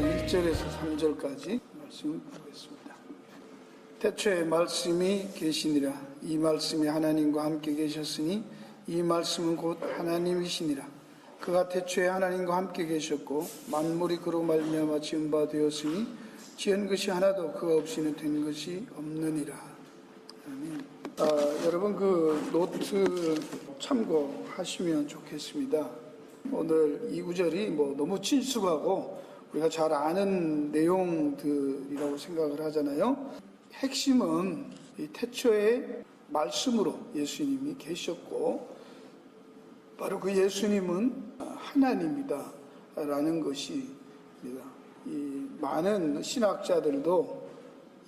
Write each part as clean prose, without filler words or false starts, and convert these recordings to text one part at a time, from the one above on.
1절에서 3절까지 말씀을 보겠습니다. 태초에 말씀이 계시니라. 이 말씀이 하나님과 함께 계셨으니 이 말씀은 곧 하나님이시니라. 그가 태초에 하나님과 함께 계셨고 만물이 그로 말미암아 지은 바 되었으니 지은 것이 하나도 그가 없이는 된 것이 없느니라. 아멘. 여러분 그 노트 참고하시면 좋겠습니다. 오늘 이 구절이 너무 친숙하고 우리가 잘 아는 내용들이라고 생각을 하잖아요. 핵심은 이 태초에 말씀으로 예수님이 계셨고 바로 그 예수님은 하나님이다 라는 것입니다. 이 많은 신학자들도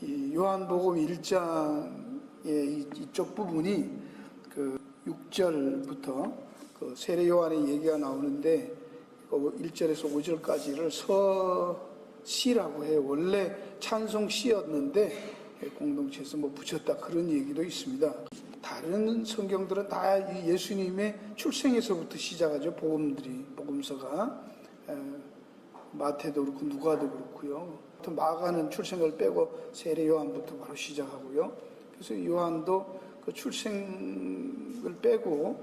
이 요한복음 1장의 이쪽 부분이 그 6절부터 그 세례 요한의 얘기가 나오는데 1절에서 5절까지를 서시라고 해요. 원래 찬송시였는데 공동체에서 붙였다 그런 얘기도 있습니다. 다른 성경들은 다 예수님의 출생에서부터 시작하죠. 복음서가 마태도 그렇고 누가도 그렇고요. 또 마가는 출생을 빼고 세례 요한부터 바로 시작하고요. 그래서 요한도 그 출생을 빼고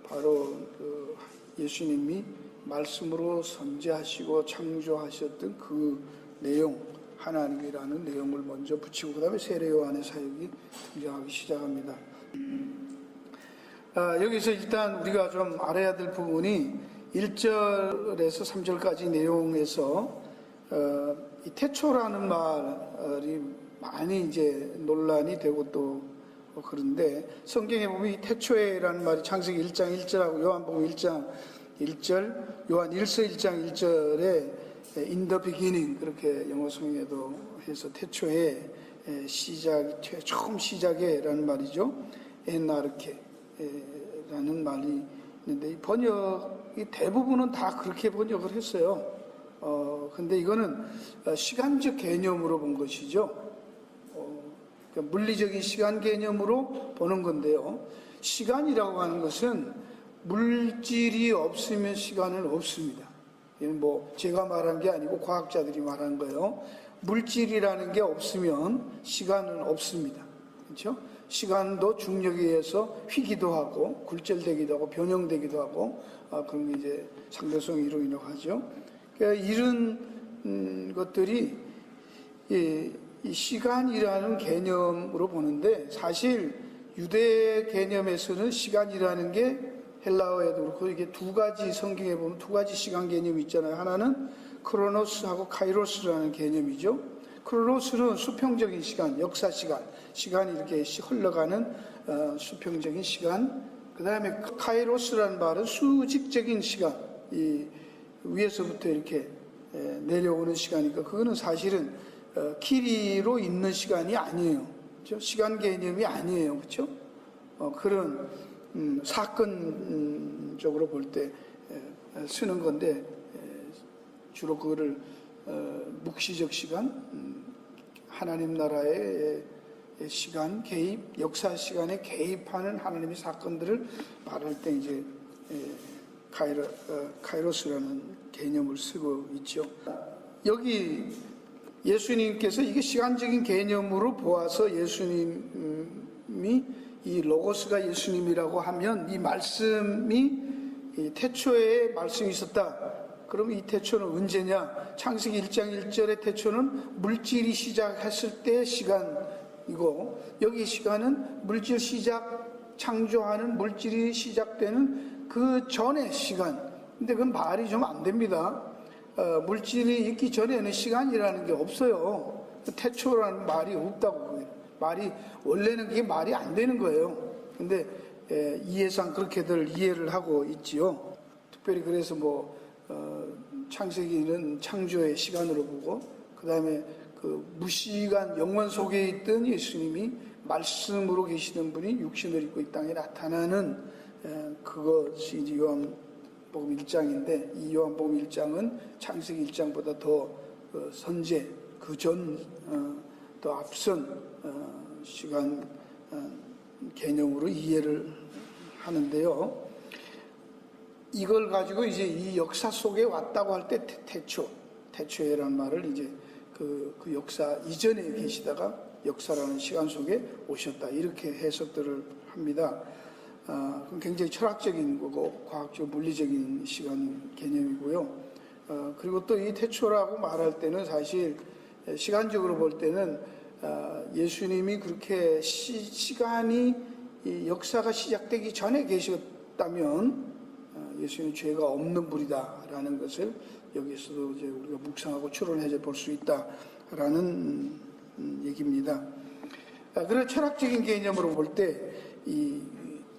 바로 그 예수님이 말씀으로 선지하시고 창조하셨던 그 내용, 하나님이라는 내용을 먼저 붙이고 그 다음에 세례 요한의 사역이 등장하기 시작합니다. 여기서 일단 우리가 좀 알아야 될 부분이 1절에서 3절까지 내용에서 이 태초라는 말이 많이 이제 논란이 되고 또 그런데 성경에 보면 이 태초에라는 말이 창세기 1장 1절하고 요한복음 1장 1절, 요한 1서 1장 1절에 in the beginning 그렇게 영어 성경에도 해서 태초에 처음 시작에 라는 말이죠. 에나르케 라는 말이 있는데 이 번역이 대부분은 다 그렇게 번역을 했어요. 근데 이거는 시간적 개념으로 본 것이죠. 그러니까 물리적인 시간 개념으로 보는 건데요. 시간이라고 하는 것은 물질이 없으면 시간은 없습니다. 이건 제가 말한 게 아니고 과학자들이 말한 거예요. 물질이라는 게 없으면 시간은 없습니다. 그렇죠? 시간도 중력에 의해서 휘기도 하고 굴절되기도 하고 변형되기도 하고 그런 게 이제 상대성 이론이라고 하죠. 그러니까 이런 것들이 이 시간이라는 개념으로 보는데 사실 유대 개념에서는 시간이라는 게 헬라어에도 그렇고 이게 두 가지 성경에 보면 두 가지 시간 개념이 있잖아요. 하나는 크로노스하고 카이로스라는 개념이죠. 크로노스는 수평적인 시간, 역사 시간, 시간이 이렇게 흘러가는 수평적인 시간. 그 다음에 카이로스라는 말은 수직적인 시간, 이 위에서부터 이렇게 내려오는 시간이니까 그거는 사실은 길이로 있는 시간이 아니에요. 그렇죠? 시간 개념이 아니에요. 그렇죠? 그런 사건적으로 볼 때 쓰는 건데 주로 그거를 묵시적 시간, 하나님 나라의 시간 개입, 역사 시간에 개입하는 하나님의 사건들을 말할 때 이제 카이로스라는 개념을 쓰고 있죠. 여기 예수님께서 이게 시간적인 개념으로 보아서 예수님이 이 로고스가 예수님이라고 하면 이 말씀이 이 태초에 말씀이 있었다. 그러면 이 태초는 언제냐? 창세기 1장 1절의 태초는 물질이 시작했을 때 시간이고 여기 시간은 물질 시작 창조하는 물질이 시작되는 그 전의 시간. 근데 그건 말이 좀 안 됩니다. 물질이 있기 전에는 시간이라는 게 없어요. 태초라는 말이 없다고. 말이 원래는 그게 말이 안 되는 거예요. 근데 이해상 그렇게들 이해를 하고 있지요. 특별히 그래서 창세기는 창조의 시간으로 보고 그 다음에 그 무시간 영원 속에 있던 예수님이 말씀으로 계시는 분이 육신을 입고 이 땅에 나타나는 그것이 이제 요한복음 1장인데 이 요한복음 1장은 창세기 1장보다 더 선제 그 전 또 앞선 시간 개념으로 이해를 하는데요. 이걸 가지고 이제 이 역사 속에 왔다고 할 때 태초에라는 말을 이제 그 역사 이전에 계시다가 역사라는 시간 속에 오셨다, 이렇게 해석들을 합니다. 그럼 굉장히 철학적인 거고 과학적 물리적인 시간 개념이고요. 그리고 또 이 태초라고 말할 때는 사실 시간적으로 볼 때는 예수님이 그렇게 시간이 역사가 시작되기 전에 계셨다면 예수님은 죄가 없는 분이다라는 것을 여기서도 이제 우리가 묵상하고 추론해서 볼 수 있다라는 얘기입니다. 그런 철학적인 개념으로 볼 때 이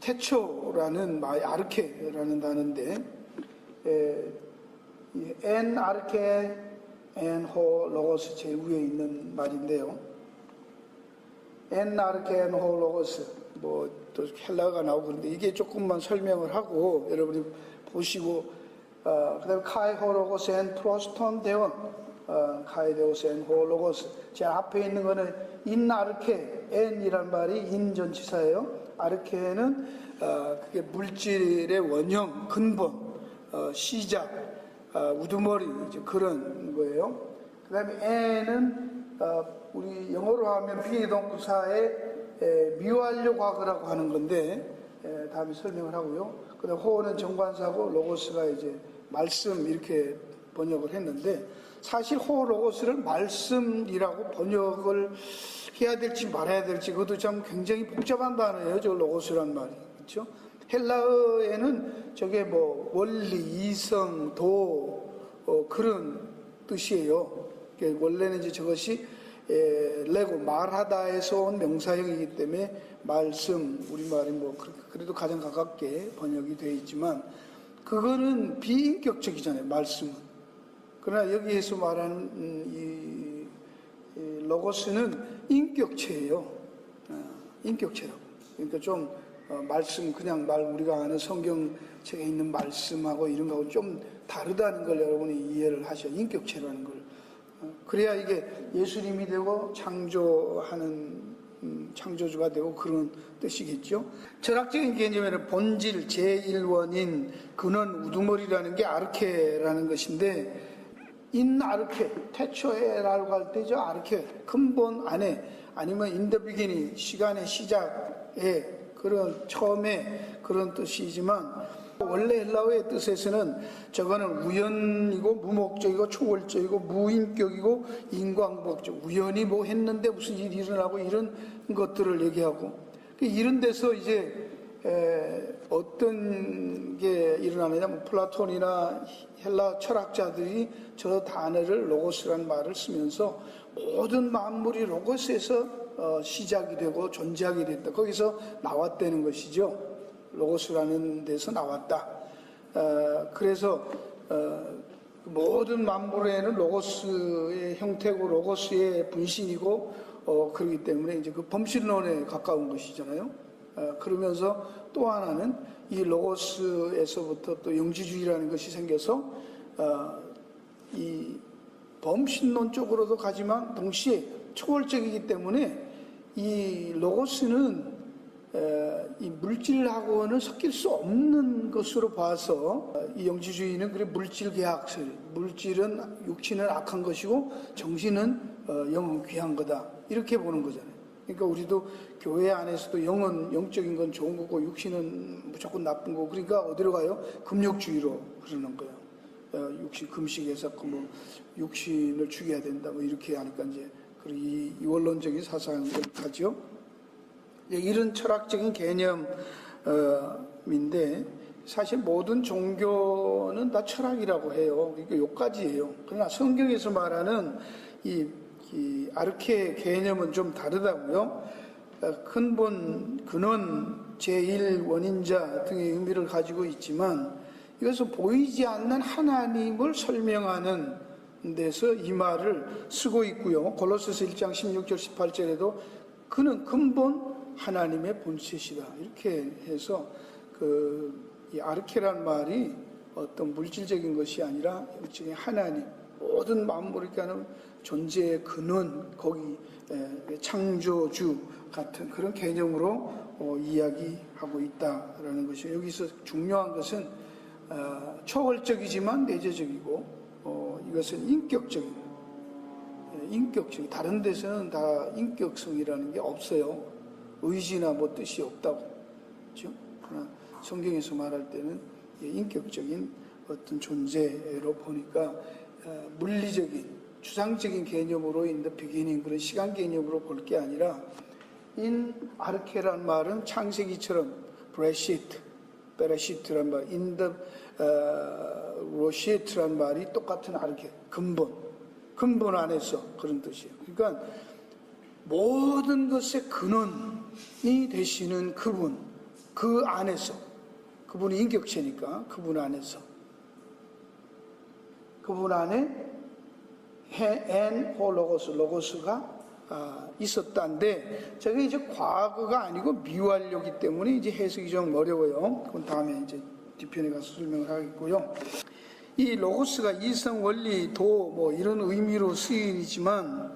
태초라는 말, 아르케라는 단어인데, 엔 아르케 엔 호 로고스 제일 위에 있는 말인데요. 엔 아르케 엔 호 로고스, 뭐 또 헬라어가 나오고 그런데 이게 조금만 설명을 하고 여러분이 보시고, 그다음에 카이 호 로고스 엔 프로스톤 대원, 카이 데오스 엔 호 로고스. 제 앞에 있는 거는 인 아르케, 엔이란 말이 인전치사예요. 아르케는 그게 물질의 원형, 근본, 시작, 우두머리, 이제 그런 거예요. 그 다음에 N은 우리 영어로 하면 비동사의 미완료 과거라고 하는 건데, 다음에 설명을 하고요. 그 다음에 호는 정관사고 로고스가 이제 말씀, 이렇게 번역을 했는데, 사실 호 로고스를 말씀이라고 번역을 해야 될지 말아야 될지 그것도 참 굉장히 복잡한 단어예요. 저 로고스란 말이. 그렇죠? 헬라어에는 저게 뭐 원리, 이성, 도, 그런 뜻이에요. 원래는 이제 저것이 레고, 말하다에서 온 명사형이기 때문에 말씀, 우리말이 뭐 그래도 가장 가깝게 번역이 되어 있지만, 그거는 비인격적이잖아요, 말씀은. 그러나 여기에서 말하는 이 로고스는 인격체예요. 인격체라고. 그러니까 좀 말씀, 그냥 우리가 아는 성경책에 있는 말씀하고 이런 거하고 좀 다르다는 걸 여러분이 이해를 하셔. 인격체라는 걸. 그래야 이게 예수님이 되고 창조하는 창조주가 되고 그런 뜻이겠죠. 철학적인 개념에는 본질, 제1원인, 근원, 우두머리라는 게 아르케라는 것인데, 인 아르케, 태초에라고 할 때 저 아르케, 근본 안에, 아니면 in the beginning, 시간의 시작에, 그런 처음에 그런 뜻이지만, 원래 헬라어의 뜻에서는 저거는 우연이고 무목적이고 초월적이고 무인격이고 인광복적, 우연히 뭐 했는데 무슨 일이 일어나고 이런 것들을 얘기하고, 이런 데서 이제 어떤 게 일어나느냐, 뭐 플라톤이나 헬라 철학자들이 저 단어를 로고스라는 말을 쓰면서 모든 만물이 로고스에서 시작이 되고 존재하게 됐다, 거기서 나왔다는 것이죠. 로고스라는 데서 나왔다. 그래서 모든 만물에는 로고스의 형태고 로고스의 분신이고 그렇기 때문에 이제 그 범신론에 가까운 것이잖아요. 그러면서 또 하나는 이 로고스에서부터 또 영지주의라는 것이 생겨서 이 범신론 쪽으로도 가지만 동시에 초월적이기 때문에 이 로고스는 이 물질하고는 섞일 수 없는 것으로 봐서 이 영지주의는 그래 물질 계약설, 물질은 육신은 악한 것이고 정신은 영은 귀한 거다, 이렇게 보는 거잖아요. 그러니까 우리도 교회 안에서도 영은 영적인 건 좋은 거고 육신은 무조건 나쁜 거고, 그러니까 어디로 가요? 금욕주의로 그러는 거예요. 육신 금식에서 뭐 육신을 죽여야 된다 뭐 이렇게 하니까 이제 이 원론적인 사상을 가죠. 이런 철학적인 개념인데 사실 모든 종교는 다 철학이라고 해요. 그러니까 요까지예요. 그러나 성경에서 말하는 이 아르케 개념은 좀 다르다고요. 근본, 근원, 제1원인자 등의 의미를 가지고 있지만 이것은 보이지 않는 하나님을 설명하는 데서 이 말을 쓰고 있고요. 골로새서 1장 16절 18절에도 그는 근본 하나님의 본체시다, 이렇게 해서 이 아르케란 말이 어떤 물질적인 것이 아니라 일종의 하나님, 모든 만물이니까 하는 존재의 근원, 거기 창조주 같은 그런 개념으로 이야기하고 있다라는 것이죠. 여기서 중요한 것은 초월적이지만 내재적이고 이것은 인격적인, 다른 데서는 다 인격성이라는 게 없어요. 의지나 뭐 뜻이 없다고. 그렇죠? 그러나 성경에서 말할 때는 인격적인 어떤 존재로 보니까 물리적인, 주상적인 개념으로 in the beginning 그런 시간 개념으로 볼 게 아니라 in 아르케라는 말은 창세기처럼 베레시트란 말, in the 로시트란 말이 똑같은 아르케, 근본 안에서 그런 뜻이에요. 그러니까 모든 것의 근원이 되시는 그분, 그 안에서, 그분이 인격체니까 그분 안에서, 그분 안에 로고스가 있었다는데, 저게 이제 과거가 아니고 미완료이기 때문에 이제 해석이 좀 어려워요. 그건 다음에 이제 뒤편에 가서 설명을 하겠고요. 이 로고스가 이성, 원리, 도 뭐 이런 의미로 쓰이지만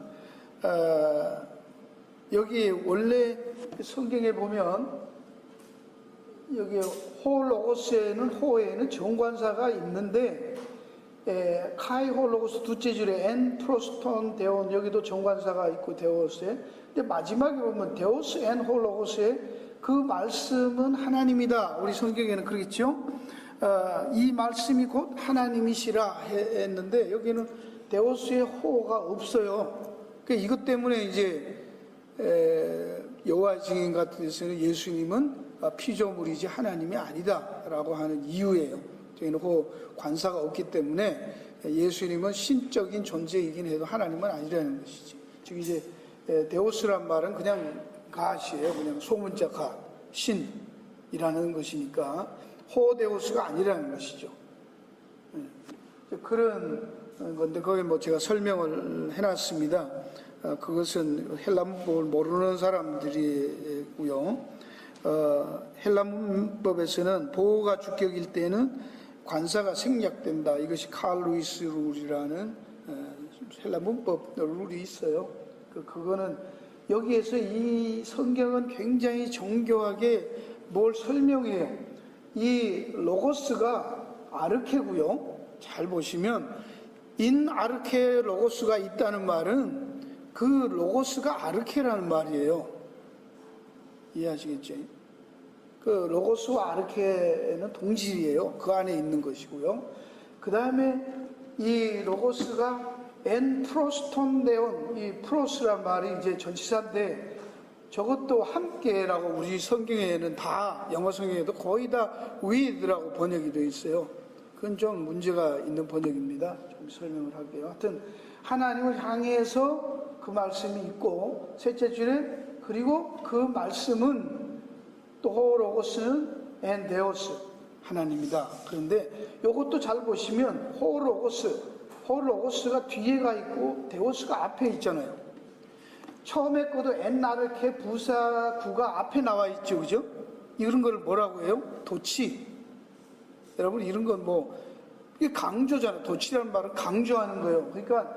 여기 원래 성경에 보면 여기 호에는 정관사가 있는데 카이호 로고스 둘째 줄에 엔 프로스톤 데온 여기도 정관사가 있고 데오스에, 근데 마지막에 보면 데오스 엔 홀로고스에 그 말씀은 하나님이다. 우리 성경에는 그러겠죠. 이 말씀이 곧 하나님이시라 했는데 여기는 데오스의 호가 없어요. 그러니까 이것 때문에 이제 여호와 증인 같은 데서는 예수님은 피조물이지 하나님이 아니다라고 하는 이유예요. 저희는 호 관사가 없기 때문에 예수님은 신적인 존재이긴 해도 하나님은 아니라는 것이지. 즉 이제 데오스란 말은 그냥 가시예요. 그냥 소문자 가, 신이라는 것이니까 호데오스가 아니라는 것이죠. 그런 건데 거기 뭐 제가 설명을 해놨습니다. 그것은 헬라 문법을 모르는 사람들이고요. 헬라 문법에서는 보호가 주격일 때는 관사가 생략된다. 이것이 칼 루이스 룰이라는 헬라 문법 룰이 있어요. 그거는 여기에서 이 성경은 굉장히 정교하게 뭘 설명해요. 이 로고스가 아르케고요. 잘 보시면 인 아르케 로고스가 있다는 말은 그 로고스가 아르케라는 말이에요. 이해하시겠죠? 그 로고스와 아르케는 동질이에요. 그 안에 있는 것이고요. 그 다음에 이 로고스가 엔 프로스톤 데온, 이 프로스란 말이 이제 전치사인데 저것도 함께라고 우리 성경에는 다, 영어 성경에도 거의 다 with라고 번역이 되어 있어요. 그건 좀 문제가 있는 번역입니다. 좀 설명을 할게요. 하여튼 하나님을 향해서 그 말씀이 있고, 셋째 줄에 그리고 그 말씀은 또 로고스는 엔 데오스, 하나님이다. 그런데 이것도 잘 보시면 호로고스가 뒤에가 있고 데오스가 앞에 있잖아요. 처음에 거도 엔나르케 부사구가 앞에 나와 있죠, 그죠? 이런 걸 뭐라고 해요? 도치. 여러분 이런 건 뭐 이게 강조잖아요. 도치라는 말은 강조하는 거예요. 그러니까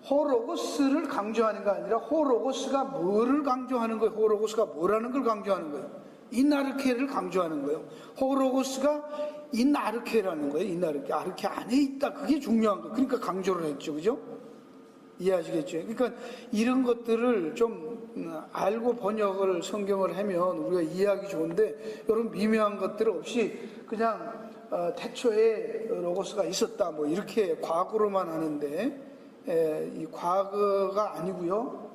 호로고스를 강조하는 게 아니라 호로고스가 뭐를 강조하는 거예요? 호로고스가 뭐라는 걸 강조하는 거예요? 인아르케를 강조하는 거예요. 호로고스가 인아르케라는 거예요. 인아르케, 아르케 안에 있다. 그게 중요한 거예요. 그러니까 강조를 했죠, 그죠? 이해하시겠죠? 그러니까 이런 것들을 좀 알고 번역을 성경을 하면 우리가 이해하기 좋은데 이런 미묘한 것들 없이 그냥 태초에 로고스가 있었다 뭐 이렇게 과거로만 하는데 이 과거가 아니고요.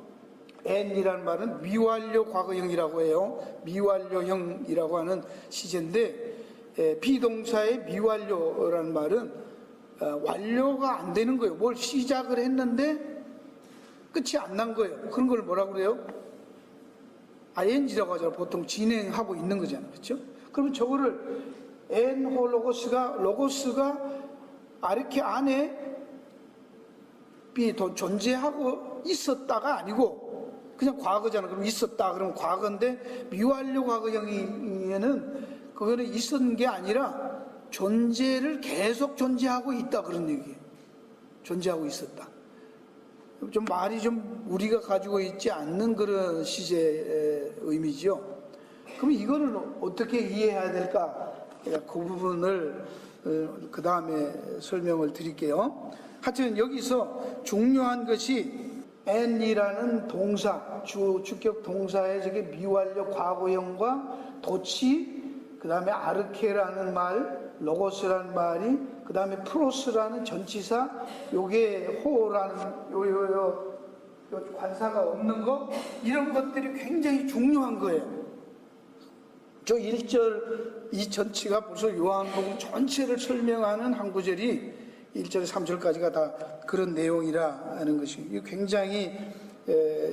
n이라는 말은 미완료 과거형이라고 해요. 미완료형이라고 하는 시제인데 비동사의 미완료라는 말은 완료가 안 되는 거예요. 뭘 시작을 했는데 끝이 안 난 거예요. 그런 걸 뭐라고 그래요? ing라고 하잖아요. 보통 진행하고 있는 거잖아요. 그렇죠? 그러면 저거를 로고스가 아르케 안에 존재하고 있었다가 아니고 그냥 과거잖아. 그럼 있었다. 그러면 과거인데 미완료 과거형에는 그거는 있었는 게 아니라 존재를 계속 존재하고 있다. 그런 얘기예요. 존재하고 있었다. 좀 말이 좀 우리가 가지고 있지 않는 그런 시제의 의미죠. 그럼 이거는 어떻게 이해해야 될까? 그 부분을 그 다음에 설명을 드릴게요. 하여튼 여기서 중요한 것이 n이라는 동사, 주격 동사의 저게 미완료 과거형과 도치, 그 다음에 아르케라는 말, 로고스라는 말이, 그 다음에 프로스라는 전치사, 요게 호라는 요 관사가 없는 거, 이런 것들이 굉장히 중요한 거예요. 저 1절 이 전체가 벌써 요한복음 전체를 설명하는 한 구절이 1절 3절까지가 다 그런 내용이라 하는 것이 굉장히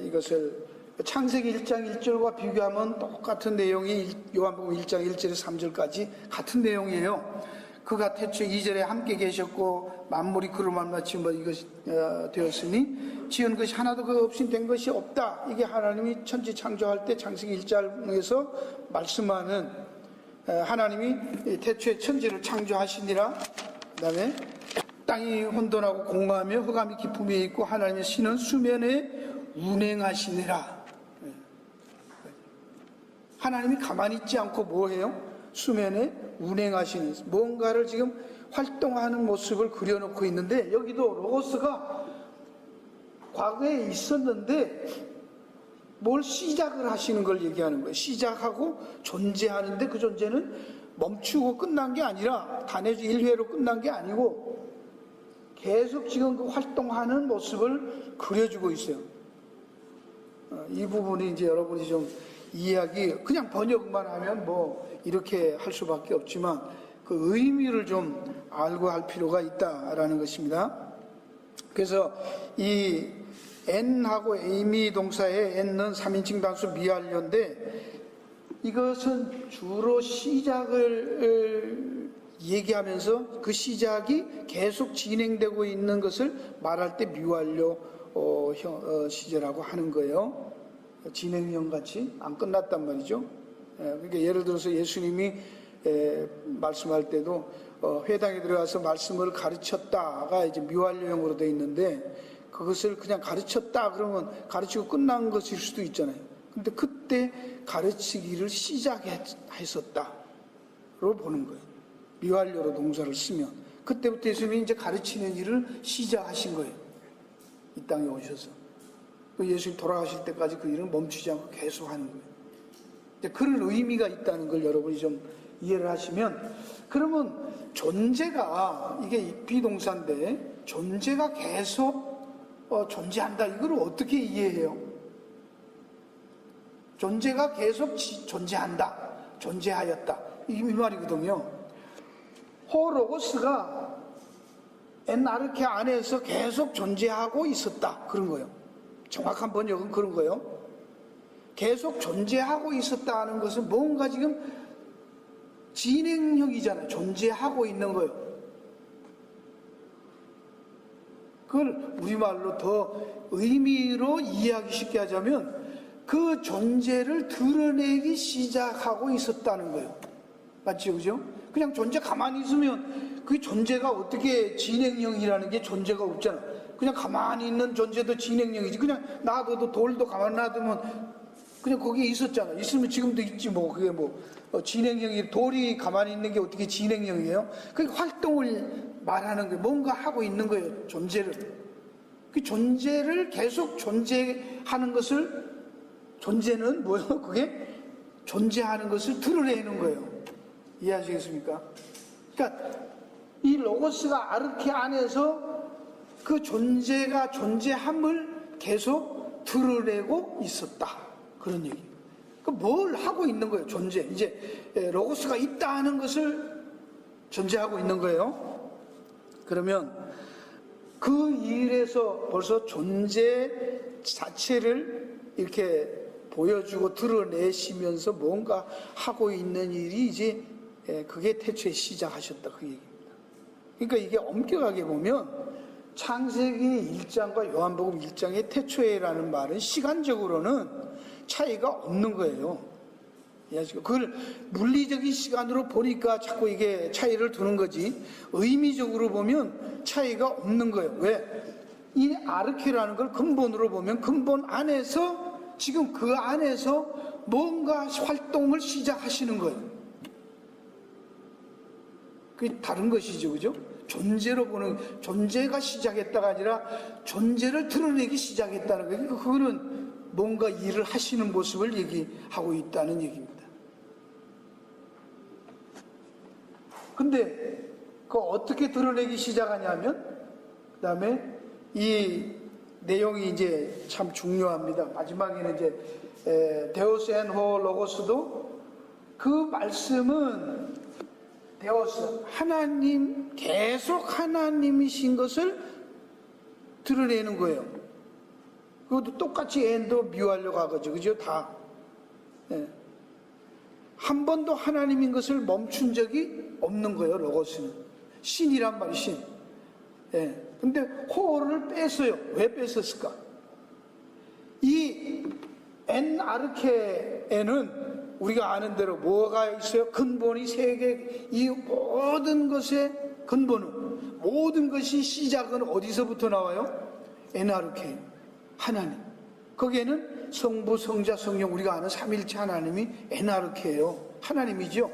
이것을 창세기 1장 1절과 비교하면 똑같은 내용이 요한복음 1장 1절에서 3절까지 같은 내용이에요. 그가 태초에 2절에 함께 계셨고 만물이 그로 말미암아 지은 이것이 되었으니 지은 것이 하나도 그 없이 된 것이 없다. 이게 하나님이 천지 창조할 때 창세기 1장에서 말씀하는 하나님이 태초에 천지를 창조하시니라. 그 다음에 땅이 혼돈하고 공허하며 흑암이 깊음에 있고 하나님의 신은 수면에 운행하시니라. 하나님이 가만히 있지 않고 뭐해요? 수면에 운행하시는, 뭔가를 지금 활동하는 모습을 그려놓고 있는데, 여기도 로고스가 과거에 있었는데 뭘 시작을 하시는 걸 얘기하는 거예요. 시작하고 존재하는데 그 존재는 멈추고 끝난 게 아니라 단회주 1회로 끝난 게 아니고 계속 지금 그 활동하는 모습을 그려주고 있어요. 이 부분이 이제 여러분이 좀 이해하기, 그냥 번역만 하면 뭐 이렇게 할 수밖에 없지만 그 의미를 좀 알고 할 필요가 있다라는 것입니다. 그래서 이 n하고 에이미 동사의 n은 3인칭 단수 미완료인데, 이것은 주로 시작을 얘기하면서 그 시작이 계속 진행되고 있는 것을 말할 때 미완료 시제라고 하는 거예요. 진행형 같이 안 끝났단 말이죠. 그러니까 예를 들어서 예수님이 말씀할 때도 회당에 들어가서 말씀을 가르쳤다가 이제 미완료형으로 되어 있는데, 그것을 그냥 가르쳤다 그러면 가르치고 끝난 것일 수도 있잖아요. 근데 그때 가르치기를 시작했었다로 보는 거예요. 미완료로 동사를 쓰면 그때부터 예수님이 이제 가르치는 일을 시작하신 거예요. 이 땅에 오셔서 예수님 돌아가실 때까지 그 일은 멈추지 않고 계속 하는 거예요. 그런 의미가 있다는 걸 여러분이 좀 이해를 하시면, 그러면 존재가, 이게 비동사인데 존재가 계속 존재한다, 이걸 어떻게 이해해요? 존재가 계속 존재한다, 존재하였다, 이 말이거든요. 호로고스가 엔아르케 안에서 계속 존재하고 있었다, 그런 거예요. 정확한 번역은 그런 거예요. 계속 존재하고 있었다는 것은 뭔가 지금 진행형이잖아요. 존재하고 있는 거예요. 그걸 우리말로 더 의미로 이해하기 쉽게 하자면 그 존재를 드러내기 시작하고 있었다는 거예요. 맞죠? 그죠? 그냥 존재 가만히 있으면 그 존재가 어떻게 진행형이라는 게 존재가 없잖아. 그냥 가만히 있는 존재도 진행형이지. 그냥 놔둬도 돌도 가만히 놔두면 그냥 거기에 있었잖아. 있으면 지금도 있지 뭐. 그게 뭐 진행형이, 돌이 가만히 있는 게 어떻게 진행형이에요? 그게 활동을 말하는 거예요. 뭔가 하고 있는 거예요. 존재를. 그 존재를 계속 존재하는 것을, 존재는 뭐예요? 그게 존재하는 것을 드러내는 거예요. 이해하시겠습니까? 그러니까 이 로고스가 아르케 안에서 그 존재가 존재함을 계속 드러내고 있었다, 그런 얘기. 뭘 하고 있는 거예요? 존재. 이제 로고스가 있다 하는 것을 존재하고 있는 거예요. 그러면 그 일에서 벌써 존재 자체를 이렇게 보여주고 드러내시면서 뭔가 하고 있는 일이 이제 그게 태초에 시작하셨다, 그 얘기입니다. 그러니까 이게 엄격하게 보면 창세기 1장과 요한복음 1장의 태초에라는 말은 시간적으로는 차이가 없는 거예요. 그걸 물리적인 시간으로 보니까 자꾸 이게 차이를 두는 거지, 의미적으로 보면 차이가 없는 거예요. 왜? 이 아르케라는 걸 근본으로 보면 근본 안에서, 지금 그 안에서 뭔가 활동을 시작하시는 거예요. 그게 다른 것이죠, 그죠? 존재로 보는, 존재가 시작했다가 아니라 존재를 드러내기 시작했다는 거예요. 그거는 뭔가 일을 하시는 모습을 얘기하고 있다는 얘기입니다. 근데 그 어떻게 드러내기 시작하냐면, 그 다음에 이 내용이 이제 참 중요합니다. 마지막에는 이제 데오스 앤 호 로고스도 그 말씀은 데오스, 하나님, 계속 하나님이신 것을 드러내는 거예요. 그것도 똑같이 앤도 미워하려고 하거죠. 그죠? 다. 한 번도 하나님인 것을 멈춘 적이 없는 거예요, 로고스는. 신이란 말이 신. 근데 호를 뺐어요. 왜 뺐었을까? 이 엔아르케에는 우리가 아는 대로 뭐가 있어요? 근본이 세 개. 이 모든 것의 근본은, 모든 것이 시작은 어디서부터 나와요? 엔아르케, 하나님. 거기에는 성부, 성자, 성령, 우리가 아는 삼일체 하나님이 엔아르케예요. 하나님이죠.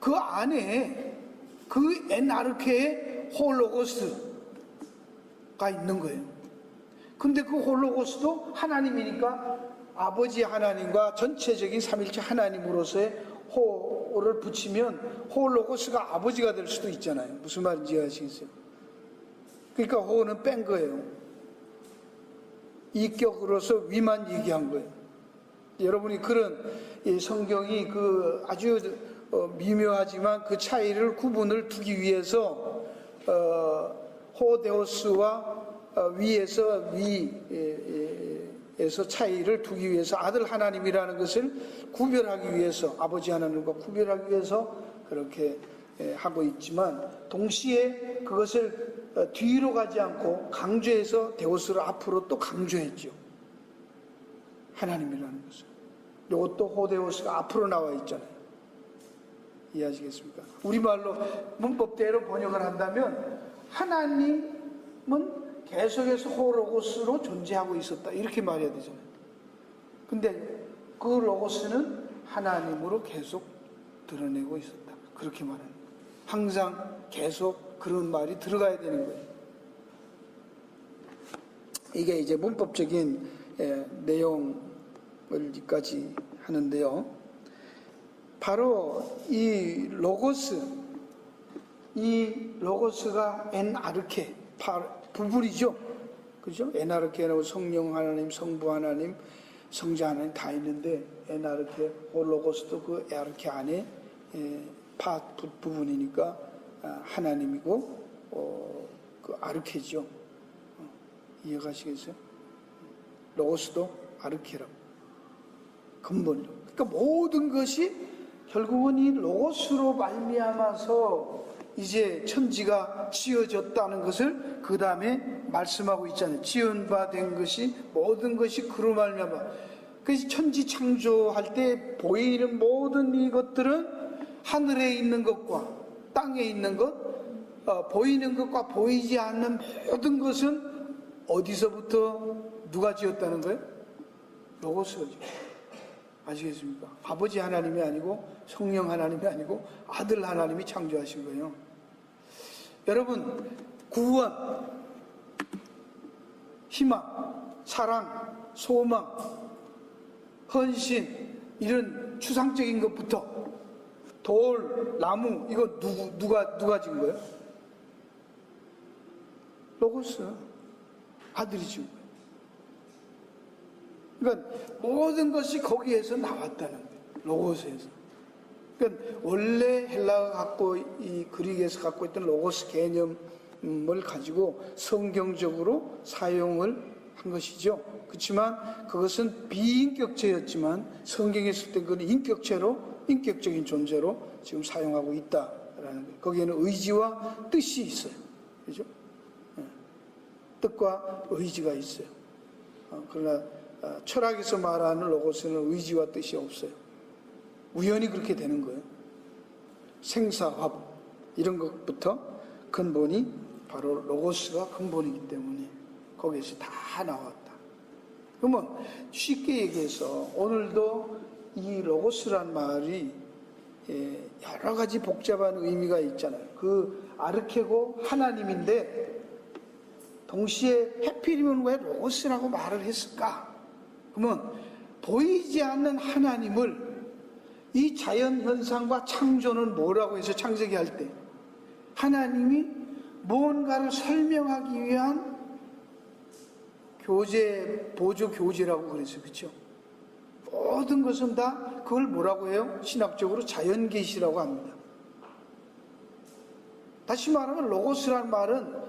그 안에 그 엔아르케에 홀로고스가 있는 거예요. 근데 그 홀로고스도 하나님이니까 아버지 하나님과 전체적인 삼일체 하나님으로서의 호를 붙이면 홀로고스가 아버지가 될 수도 있잖아요. 무슨 말인지 아시겠어요? 그러니까 호는 뺀 거예요. 이격으로서 위만 얘기한 거예요. 여러분이 그런 성경이 그 아주 미묘하지만 그 차이를 구분을 두기 위해서 호데오스와 위에서 위에서 차이를 두기 위해서 아들 하나님이라는 것을 구별하기 위해서, 아버지 하나님과 구별하기 위해서 그렇게 하고 있지만, 동시에 그것을 뒤로 가지 않고 강조해서 데오스를 앞으로 또 강조했죠. 하나님이라는 것을. 이것도 호데오스가 앞으로 나와 있잖아요. 이해하시겠습니까? 우리말로 문법대로 번역을 한다면 하나님은 계속해서 호로고스로 존재하고 있었다, 이렇게 말해야 되잖아요. 근데 그 로고스는 하나님으로 계속 드러내고 있었다, 그렇게 말합니다. 항상 계속 그런 말이 들어가야 되는 거예요. 이게 이제 문법적인 내용을까지 하는데요. 바로 이 로고스가 엔아르케 부분이죠. 그죠? 엔아르케라고 성령 하나님, 성부 하나님, 성자 하나님 다 있는데, 엔아르케, 홀로고스도 그 에아르케 안에 부분이니까 하나님이고, 그 아르케죠. 이해가시겠어요? 로고스도 아르케라고. 근본이요. 그러니까 모든 것이 결국은 이 로고스로 말미암아서 이제 천지가 지어졌다는 것을 그 다음에 말씀하고 있잖아요. 지은 바 된 것이, 모든 것이 그로 말미암아. 그래서 천지 창조할 때 보이는 모든 이것들은 하늘에 있는 것과 땅에 있는 것, 보이는 것과 보이지 않는 모든 것은 어디서부터 누가 지었다는 거예요? 로고스죠. 아시겠습니까? 아버지 하나님이 아니고 성령 하나님이 아니고 아들 하나님이 창조하신 거예요. 여러분, 구원, 희망, 사랑, 소망, 헌신, 이런 추상적인 것부터 돌, 나무, 이거 누가 지은 거예요? 로고스, 아들이 지은 거예요. 그러니까 모든 것이 거기에서 나왔다는 거예요. 로고스에서. 그러니까 원래 헬라가 갖고, 이 그리스에서 갖고 있던 로고스 개념을 가지고 성경적으로 사용을 한 것이죠. 그렇지만 그것은 비인격체였지만 성경에 있을 때 그건 인격적인 존재로 지금 사용하고 있다라는 거예요. 거기에는 의지와 뜻이 있어요. 그죠? 뜻과 의지가 있어요. 그러나 철학에서 말하는 로고스는 의지와 뜻이 없어요. 우연히 그렇게 되는 거예요. 생사화복 이런 것부터 근본이 바로 로고스가 근본이기 때문에 거기에서 다 나왔다. 그러면 쉽게 얘기해서 오늘도 이 로고스란 말이 여러 가지 복잡한 의미가 있잖아요. 그 아르케고 하나님인데 동시에 해필이면 왜 로고스라고 말을 했을까? 그러면 보이지 않는 하나님을 이 자연 현상과 창조는 뭐라고 해서 창세기 할 때 하나님이 무언가를 설명하기 위한 교재, 보조 교재라고 그랬어요. 그렇죠? 모든 것은 다 그걸 뭐라고 해요? 신학적으로 자연 계시라고 합니다. 다시 말하면 로고스라는 말은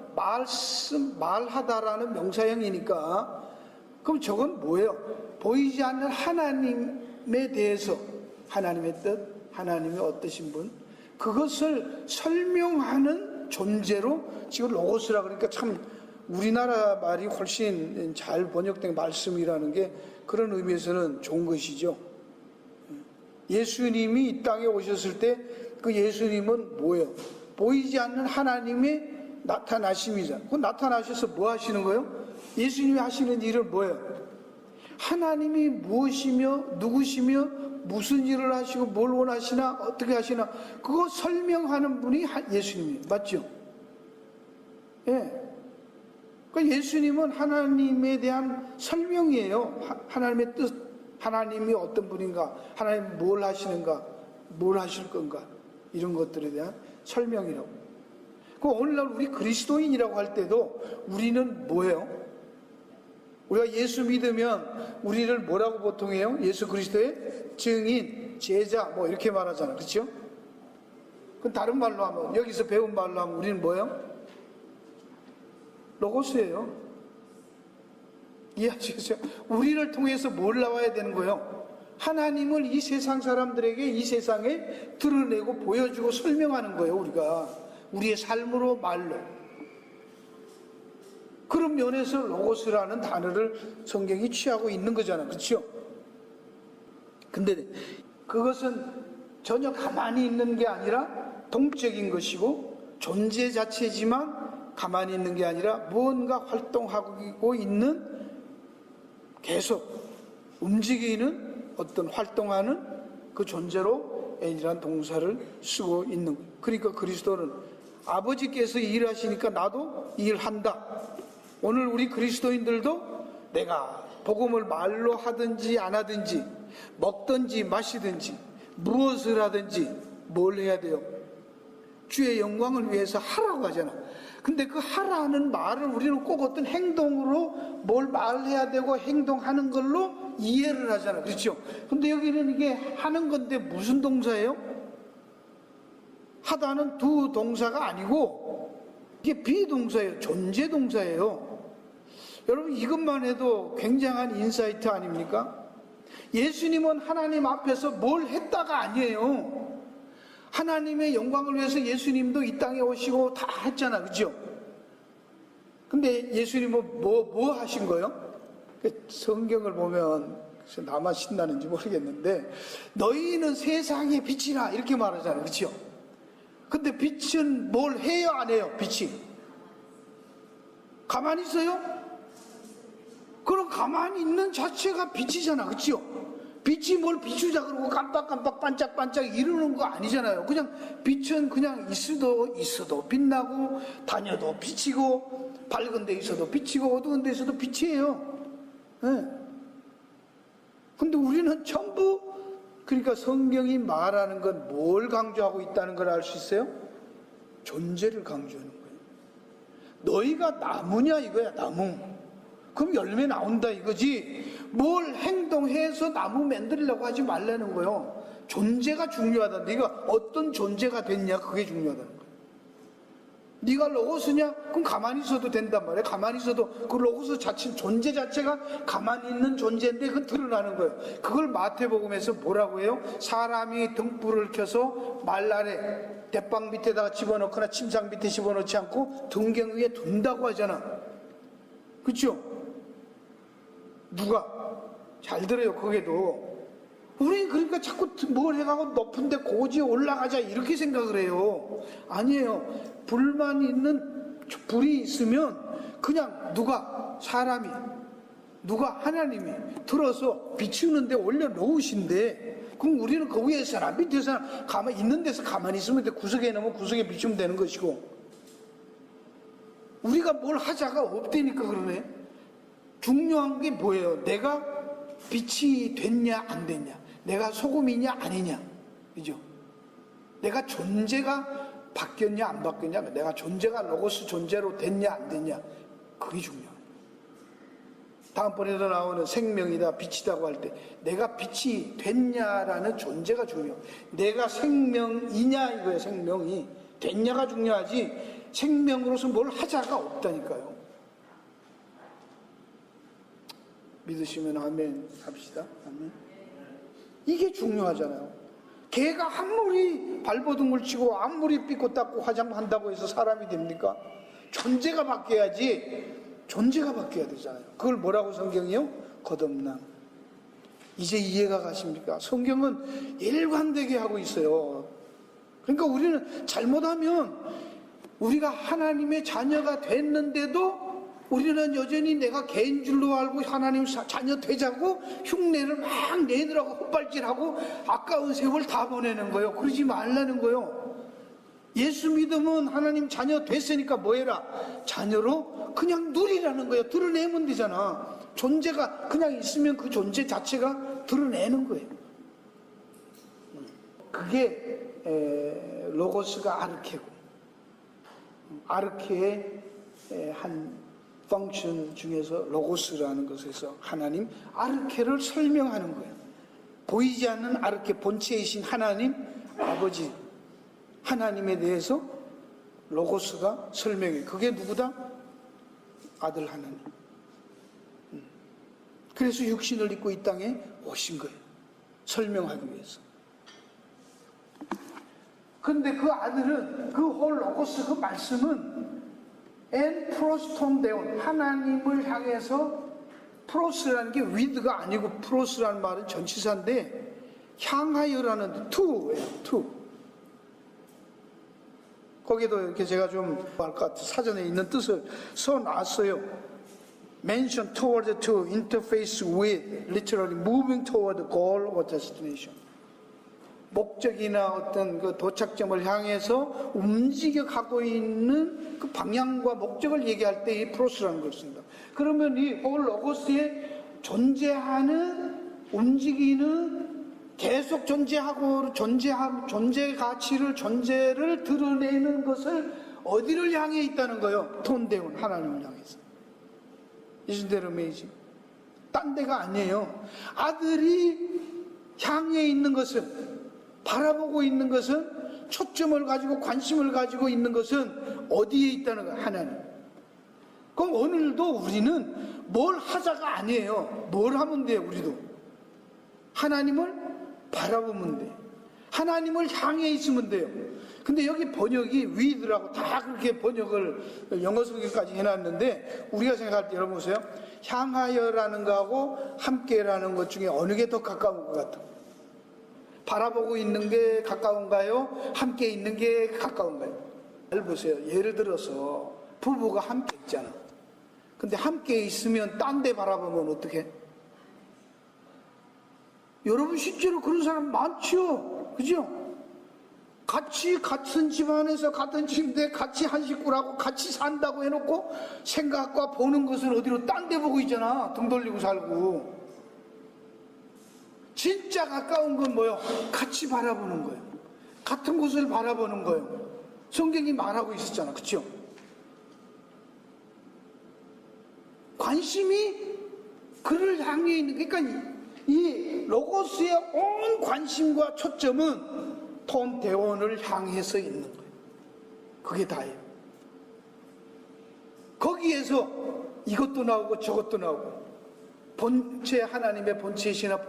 말하다라는 명사형이니까 그럼 저건 뭐예요? 보이지 않는 하나님에 대해서 하나님의 뜻, 하나님의 어떠신 분 그것을 설명하는 존재로 지금 로고스라 그러니까 참 우리나라 말이 훨씬 잘 번역된 말씀이라는 게 그런 의미에서는 좋은 것이죠. 예수님이 이 땅에 오셨을 때 그 예수님은 뭐예요? 보이지 않는 하나님의 나타나심이잖아요. 그 나타나셔서 뭐 하시는 거예요? 예수님이 하시는 일은 뭐예요? 하나님이 무엇이며 누구시며 무슨 일을 하시고 뭘 원하시나 어떻게 하시나 그거 설명하는 분이 예수님이에요. 맞죠? 예. 그러니까 예수님은 하나님에 대한 설명이에요. 하나님의 뜻, 하나님이 어떤 분인가, 하나님 뭘 하시는가, 뭘 하실 건가 이런 것들에 대한 설명이라고. 그 오늘날 우리 그리스도인이라고 할 때도 우리는 뭐예요? 우리가 예수 믿으면 우리를 뭐라고 보통 해요? 예수 그리스도의 증인, 제자 뭐 이렇게 말하잖아. 그렇죠? 그럼 다른 말로 하면 여기서 배운 말로 하면 우리는 뭐예요? 로고스예요. 이해하시겠어요? 우리를 통해서 뭘 나와야 되는 거예요? 하나님을 이 세상 사람들에게 이 세상에 드러내고 보여주고 설명하는 거예요. 우리가 우리의 삶으로 말로. 그런 면에서 로고스라는 단어를 성경이 취하고 있는 거잖아. 그렇죠? 근데 그것은 전혀 가만히 있는 게 아니라 동적인 것이고 존재 자체지만 가만히 있는 게 아니라 무언가 활동하고 있는 계속 움직이는 어떤 활동하는 그 존재로 N이라는 동사를 쓰고 있는 거예요. 그러니까 그리스도는 아버지께서 일하시니까 나도 일한다. 오늘 우리 그리스도인들도 내가 복음을 말로 하든지 안 하든지 먹든지 마시든지 무엇을 하든지 뭘 해야 돼요? 주의 영광을 위해서 하라고 하잖아. 근데 그 하라는 말을 우리는 꼭 어떤 행동으로 뭘 말해야 되고 행동하는 걸로 이해를 하잖아. 그렇죠? 근데 여기는 이게 하는 건데 무슨 동사예요? 하다는 두 동사가 아니고 이게 비동사예요. 존재 동사예요. 여러분 이것만 해도 굉장한 인사이트 아닙니까? 예수님은 하나님 앞에서 뭘 했다가 아니에요. 하나님의 영광을 위해서 예수님도 이 땅에 오시고 다 했잖아. 그죠? 근데 예수님은 뭐 하신 거예요? 성경을 보면 나만 신나는지 모르겠는데 너희는 세상의 빛이라 이렇게 말하잖아요. 그죠? 근데 빛은 뭘 해요 안 해요? 빛이 가만히 있어요? 그럼 가만히 있는 자체가 빛이잖아. 그죠? 빛이 뭘 비추자 그러고 깜빡깜빡 반짝반짝 이러는 거 아니잖아요. 그냥 빛은 그냥 있어도 빛나고 다녀도 비치고 밝은 데 있어도 비치고 어두운 데 있어도 빛이에요. 네. 근데 우리는 전부 그러니까 성경이 말하는 건 뭘 강조하고 있다는 걸 알 수 있어요? 존재를 강조하는 거예요. 너희가 나무냐 이거야. 나무. 그럼 열매 나온다 이거지. 뭘 행동해서 나무 만들려고 하지 말라는 거예요. 존재가 중요하다. 네가 어떤 존재가 됐냐 그게 중요하다는 거예요. 네가 로고스냐? 그럼 가만히 있어도 된단 말이에요. 가만히 있어도 그 로고스 자체 존재 자체가 가만히 있는 존재인데 그건 드러나는 거예요. 그걸 마태복음에서 뭐라고 해요? 사람이 등불을 켜서 말 아래 대빵 밑에다가 집어넣거나 침상 밑에 집어넣지 않고 등경 위에 둔다고 하잖아. 그렇죠? 누가? 잘 들어요. 그게도 우리 그러니까 자꾸 뭘 해가고 높은데 고지에 올라가자 이렇게 생각을 해요. 아니에요. 불만 있는 불이 있으면 그냥 누가 하나님이 들어서 비추는데 올려놓으신데 그럼 우리는 그 위에 사람, 밑에 사람, 가만히 있는 데서 가만히 있으면 돼. 구석에 넣으면 구석에 비추면 되는 것이고. 우리가 뭘 하자가 없다니까 그러네. 중요한 게 뭐예요? 내가 빛이 됐냐 안 됐냐, 내가 소금이냐 아니냐, 그죠? 내가 존재가 바뀌었냐 안 바뀌었냐, 내가 존재가 로고스 존재로 됐냐 안 됐냐, 그게 중요해요. 다음번에도 나오는 생명이다 빛이다고 할 때 내가 빛이 됐냐라는 존재가 중요해요. 내가 생명이냐 이거예요. 생명이 됐냐가 중요하지 생명으로서 뭘 하자가 없다니까요. 믿으시면 아멘 합시다. 아멘. 이게 중요하잖아요. 개가 아무리 발버둥을 치고 아무리 삐고 닦고 화장한다고 해서 사람이 됩니까? 존재가 바뀌어야지. 존재가 바뀌어야 되잖아요. 그걸 뭐라고 성경이요? 거듭남. 이제 이해가 가십니까? 성경은 일관되게 하고 있어요. 그러니까 우리는 잘못하면 우리가 하나님의 자녀가 됐는데도 우리는 여전히 내가 개인 줄로 알고 하나님 자녀 되자고 흉내를 막 내느라고 헛발질하고 아까운 세월 다 보내는 거예요. 그러지 말라는 거예요. 예수 믿으면 하나님 자녀 됐으니까 뭐해라? 자녀로 그냥 누리라는 거예요. 드러내면 되잖아. 존재가 그냥 있으면 그 존재 자체가 드러내는 거예요. 그게 로고스가 아르케고, 아르케의 한 펑션 중에서 로고스라는 것에서 하나님 아르케를 설명하는 거예요. 보이지 않는 아르케 본체이신 하나님 아버지 하나님에 대해서 로고스가 설명해. 그게 누구다? 아들 하나님. 그래서 육신을 입고 이 땅에 오신 거예요. 설명하기 위해서. 근데 그 아들은 그 홀 로고스 그 말씀은 엔 프로스톤 데온 하나님을 향해서 프로스라는 게 위드가 아니고 프로스라는 말은 전치사인데 향하여라는 to예요. to. 거기도 이렇게 제가 좀 할 것 같아요. 사전에 있는 뜻을 써놨어요. Mention toward to, interface with, literally moving toward the goal or destination. 목적이나 어떤 그 도착점을 향해서 움직여 가고 있는 그 방향과 목적을 얘기할 때 이 프로스라는 걸 씁니다. 그러면 이 홀 로고스에 존재하는, 움직이는, 계속 존재하고 존재 가치를, 존재를 드러내는 것을 어디를 향해 있다는 거예요? 톤데온 하나님을 향해서. Isn't that amazing? 딴 데가 아니에요. 아들이 향해 있는 것은, 바라보고 있는 것은, 초점을 가지고 관심을 가지고 있는 것은 어디에 있다는 거예요? 하나님. 그럼 오늘도 우리는 뭘 하자가 아니에요. 뭘 하면 돼요? 우리도 하나님을 바라보면 돼. 하나님을 향해 있으면 돼요. 근데 여기 번역이 with라고 다 그렇게 번역을 영어 성경까지 해놨는데 우리가 생각할 때 여러분 보세요. 향하여라는 거하고 함께라는 것 중에 어느 게 더 가까운 것 같아요? 바라보고 있는 게 가까운가요? 함께 있는 게 가까운가요? 잘 보세요. 예를 들어서 부부가 함께 있잖아. 근데 함께 있으면 딴 데 바라보면 어떡해? 여러분 실제로 그런 사람 많죠? 그죠? 같이 같은 집안에서 같은 침대 같이 한 식구라고 같이 산다고 해놓고 생각과 보는 것은 어디로 딴 데 보고 있잖아. 등 돌리고 살고. 진짜 가까운 건 뭐예요? 같이 바라보는 거예요. 같은 곳을 바라보는 거예요. 성경이 말하고 있었잖아. 그쵸? 관심이 그를 향해 있는, 그러니까 이 로고스의 온 관심과 초점은 톤 대원을 향해서 있는 거예요. 그게 다예요. 거기에서 이것도 나오고 저것도 나오고 본체 하나님의 본체이시나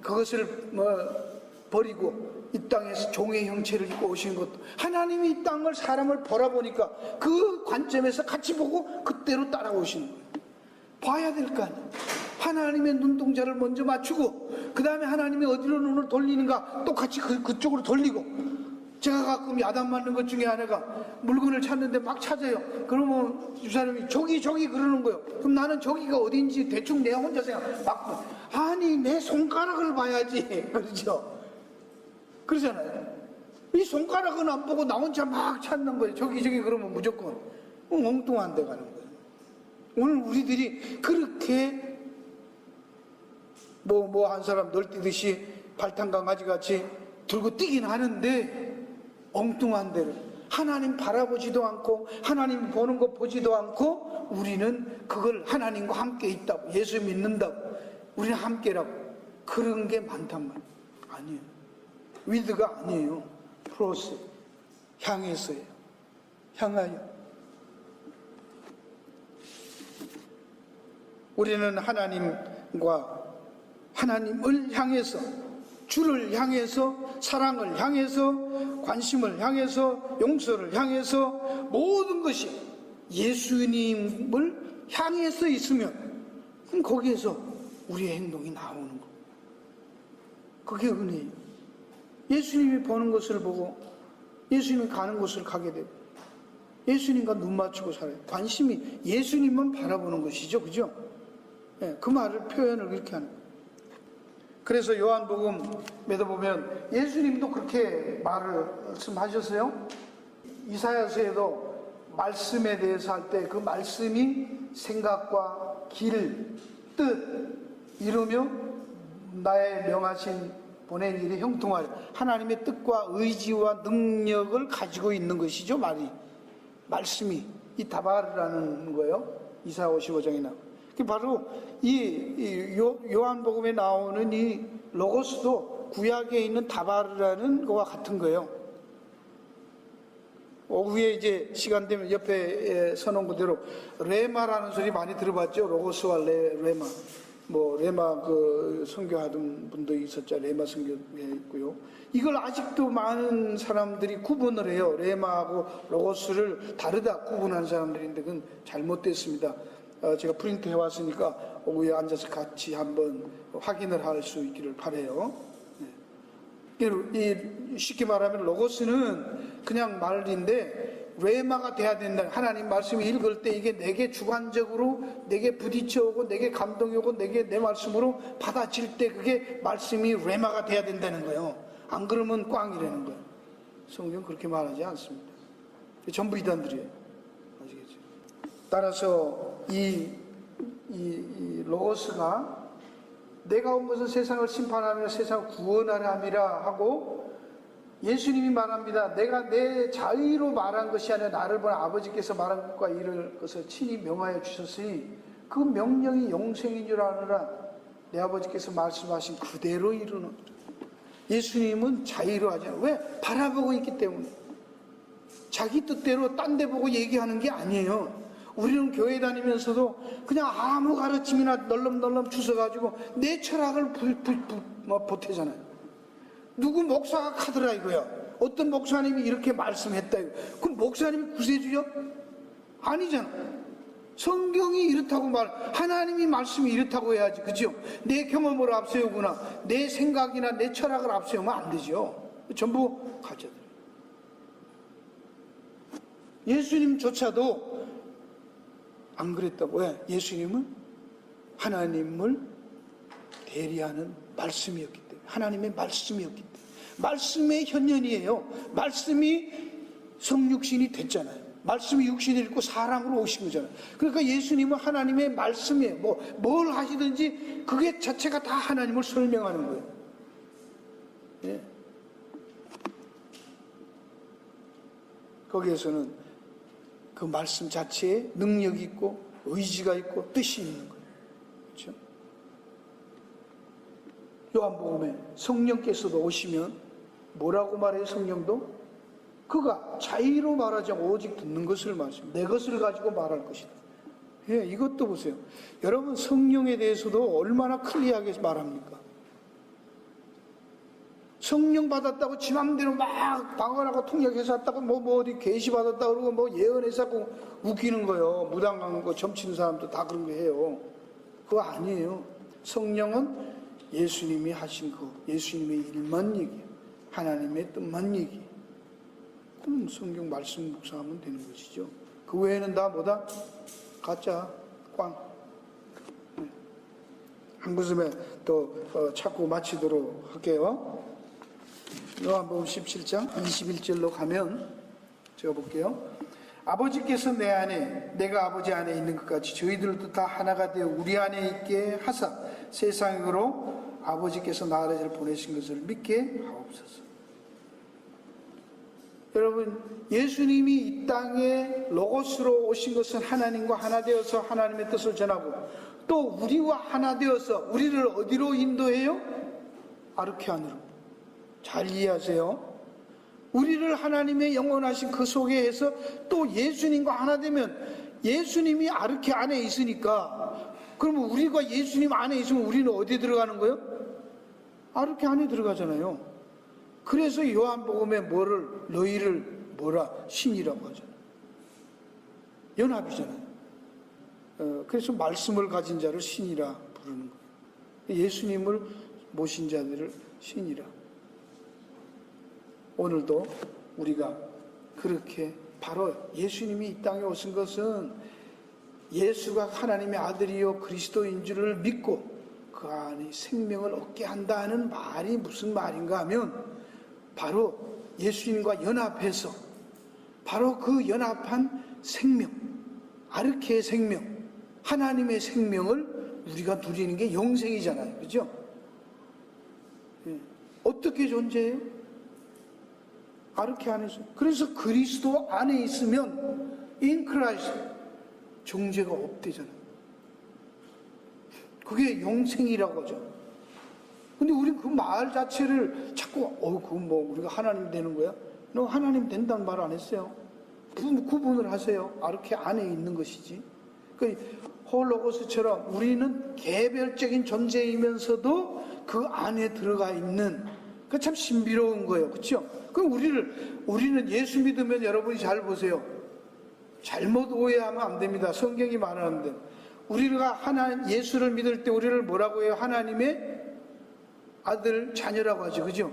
그것을 버리고 이 땅에서 종의 형체를 입고 오신 것도 하나님이 이 땅을 사람을 바라보니까 그 관점에서 같이 보고 그때로 따라오시는 거예요. 봐야 될 거 아니에요. 하나님의 눈동자를 먼저 맞추고 그 다음에 하나님이 어디로 눈을 돌리는가 똑같이 그쪽으로 돌리고. 제가 가끔 야단 맞는 것 중에 하나가 물건을 찾는데 막 찾아요. 그러면 이 사람이 저기 그러는 거예요. 그럼 나는 저기가 어딘지 대충 내가 혼자 생각 막 아니 내 손가락을 봐야지. 그렇죠? 그러잖아요. 이 손가락은 안 보고 나 혼자 막 찾는 거예요. 저기 그러면 무조건 엉뚱한 데 가는 거예요. 오늘 우리들이 그렇게 뭐 한 사람 널뛰듯이 발탄 강아지 같이 들고 뛰긴 하는데 엉뚱한 데를 하나님 바라보지도 않고 하나님 보는 거 보지도 않고 우리는 그걸 하나님과 함께 있다고, 예수 믿는다고, 우리는 함께라고, 그런 게 많단 말이에요. 아니에요. 위드가 아니에요. 프로스, 향해서예요. 향하여. 우리는 하나님을 향해서, 주를 향해서, 사랑을 향해서, 관심을 향해서, 용서를 향해서, 모든 것이 예수님을 향해서 있으면 그럼 거기에서 우리의 행동이 나오는 거. 그게 은혜예요. 예수님이 보는 것을 보고 예수님이 가는 곳을 가게 되고 예수님과 눈 맞추고 살아요. 관심이 예수님만 바라보는 것이죠. 그죠? 네, 그 말을 표현을 그렇게 하는 거예요. 그래서 요한복음에 보면 예수님도 그렇게 말씀하셨어요. 이사야서에도 말씀에 대해서 할 때 그 말씀이 생각과 길, 뜻 이루며 나의 명하신 보낸 일에 형통하여 하나님의 뜻과 의지와 능력을 가지고 있는 것이죠. 말씀이 이 다바르라는 거예요. 이사야 55장에 나와. 바로 이 요한복음에 나오는 이 로고스도 구약에 있는 다바르라는 거와 같은 거예요. 오후에 이제 시간 되면 옆에 써놓은 그대로 레마라는 소리 많이 들어봤죠. 로고스와 레마. 레마 그 선교하던 분도 있었죠. 레마 선교했고요. 이걸 아직도 많은 사람들이 구분을 해요. 레마하고 로고스를 다르다 구분하는 사람들인데 그건 잘못됐습니다. 제가 프린트 해왔으니까 오후에 앉아서 같이 한번 확인을 할 수 있기를 바라요. 쉽게 말하면 로고스는 그냥 말인데 레마가 돼야 된다. 하나님 말씀을 읽을 때 이게 내게 주관적으로 내게 부딪혀오고 내게 감동이 오고 내게 내 말씀으로 받아질 때 그게 말씀이 레마가 돼야 된다는 거예요. 안 그러면 꽝이라는 거예요. 성경 그렇게 말하지 않습니다. 전부 이단들이에요. 아시겠죠? 따라서 이 로고스가 내가 온 것은 세상을 심판하며 세상을 구원하려 함이라 하고 예수님이 말합니다. 내가 내 자의로 말한 것이 아니라 나를 보는 아버지께서 말한 것과 이를 것을 친히 명하여 주셨으니 그 명령이 영생인 줄 아느라 내 아버지께서 말씀하신 그대로 이루는. 예수님은 자의로 하지 않아요. 왜? 바라보고 있기 때문에. 자기 뜻대로 딴 데 보고 얘기하는 게 아니에요. 우리는 교회 다니면서도 그냥 아무 가르침이나 널름널름 주워가지고 내 철학을 보태잖아요. 누구 목사가 카더라 이거야. 어떤 목사님이 이렇게 말씀했다 이거. 그럼 목사님이 구세주요? 아니잖아. 성경이 이렇다고 하나님이 말씀이 이렇다고 해야지. 그죠? 내 경험을 앞세우거나 내 생각이나 내 철학을 앞세우면 안 되죠. 전부 가져야 돼요. 예수님조차도 안 그랬다고. 왜? 예수님은 하나님을 대리하는 말씀이었기 때문에. 하나님의 말씀이었기 때문에. 말씀의 현현이에요. 말씀이 성육신이 됐잖아요. 말씀이 육신이 있고 사람으로 오신 거잖아요. 그러니까 예수님은 하나님의 말씀이에요. 뭘 하시든지 그게 자체가 다 하나님을 설명하는 거예요. 예. 거기에서는 그 말씀 자체에 능력이 있고 의지가 있고 뜻이 있는 거예요. 그렇죠? 요한복음에 성령께서도 오시면 뭐라고 말해요? 성령도 그가 자의로 말하지 않고 오직 듣는 것을 말씀합니다. 내 것을 가지고 말할 것이다. 예, 이것도 보세요. 여러분 성령에 대해서도 얼마나 클리어하게 말합니까? 성령 받았다고 지 맘대로 막 방언하고 통역해서 왔다고 어디 계시 받았다고 그러고 예언해서 하고 웃기는 거예요. 무당한 거 점치는 사람도 다 그런 거 해요. 그거 아니에요. 성령은 예수님이 하신 거, 예수님의 일만 얘기해요. 하나님의 뜻만 얘기해요. 그럼 성경 말씀 묵상하면 되는 것이죠. 그 외에는 다 뭐다? 가짜, 꽝. 한 구석에 또 찾고 마치도록 할게요. 요한복음 17장 21절로 가면 제가 볼게요. 아버지께서 내 안에 내가 아버지 안에 있는 것 같이 저희들도 다 하나가 되어 우리 안에 있게 하사 세상으로 아버지께서 나 아들을 보내신 것을 믿게 하옵소서. 여러분, 예수님이 이 땅에 로고스로 오신 것은 하나님과 하나 되어서 하나님의 뜻을 전하고 또 우리와 하나 되어서 우리를 어디로 인도해요? 아르케안으로. 잘 이해하세요. 우리를 하나님의 영원하신 그 속에 해서 또 예수님과 하나 되면 예수님이 아르케 안에 있으니까 그러면 우리가 예수님 안에 있으면 우리는 어디에 들어가는 거예요? 아르케 안에 들어가잖아요. 그래서 요한복음에 너희를 뭐라? 신이라고 하잖아요. 연합이잖아요. 그래서 말씀을 가진 자를 신이라 부르는 거예요. 예수님을 모신 자들을 신이라. 오늘도 우리가 그렇게 바로 예수님이 이 땅에 오신 것은 예수가 하나님의 아들이요 그리스도인 줄을 믿고 그 안에 생명을 얻게 한다는 말이 무슨 말인가 하면 바로 예수님과 연합해서 바로 그 연합한 생명, 아르케의 생명, 하나님의 생명을 우리가 누리는 게 영생이잖아요. 그죠? 어떻게 존재해요? 아르케 안에서. 그래서 그리스도 안에 있으면 in Christ 정죄가 없대잖아요. 그게 영생이라고 하죠. 근데 우리는 그 말 자체를 자꾸 그건 뭐 우리가 하나님 되는 거야? 너 하나님 된다는 말 안 했어요. 구분을 하세요. 아르케 안에 있는 것이지. 그 홀로고스처럼 우리는 개별적인 존재이면서도 그 안에 들어가 있는 그 참 신비로운 거예요. 그렇죠? 그럼 우리는 예수 믿으면 여러분이 잘 보세요. 잘못 오해하면 안 됩니다. 성경이 말하는데 우리가 예수를 믿을 때 우리를 뭐라고 해요? 하나님의 아들, 자녀라고 하죠. 그죠?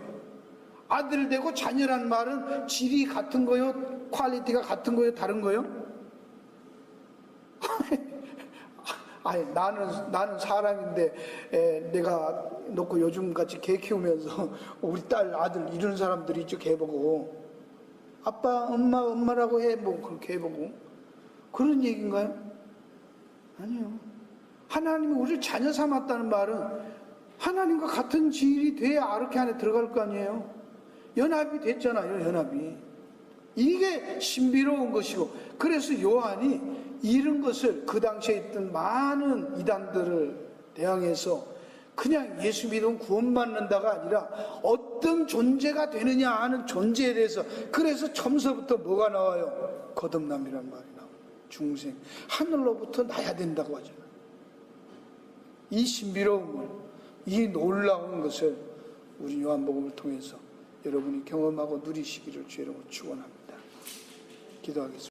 아들 되고 자녀란 말은 질이 같은 거요? 퀄리티가 같은 거요? 다른 거요? 아니, 나는 사람인데, 내가 놓고 요즘같이 개 키우면서 우리 딸, 아들, 이런 사람들이 있죠. 개 보고. 아빠, 엄마라고 해. 뭐, 그렇게 해보고. 그런 얘기인가요? 아니요. 하나님이 우리를 자녀 삼았다는 말은 하나님과 같은 질이 돼야 아르케 안에 들어갈 거 아니에요. 연합이 됐잖아요. 연합이. 이게 신비로운 것이고 그래서 요한이 이런 것을 그 당시에 있던 많은 이단들을 대항해서 그냥 예수 믿으면 구원받는다가 아니라 어떤 존재가 되느냐 하는 존재에 대해서 그래서 처음서부터 뭐가 나와요? 거듭남이란 말이 나와요. 중생. 하늘로부터 나야 된다고 하잖아요. 이 신비로움을 이 놀라운 것을 우리 요한복음을 통해서 여러분이 경험하고 누리시기를 주의 이름으로 축원합니다. 기도하겠습니다.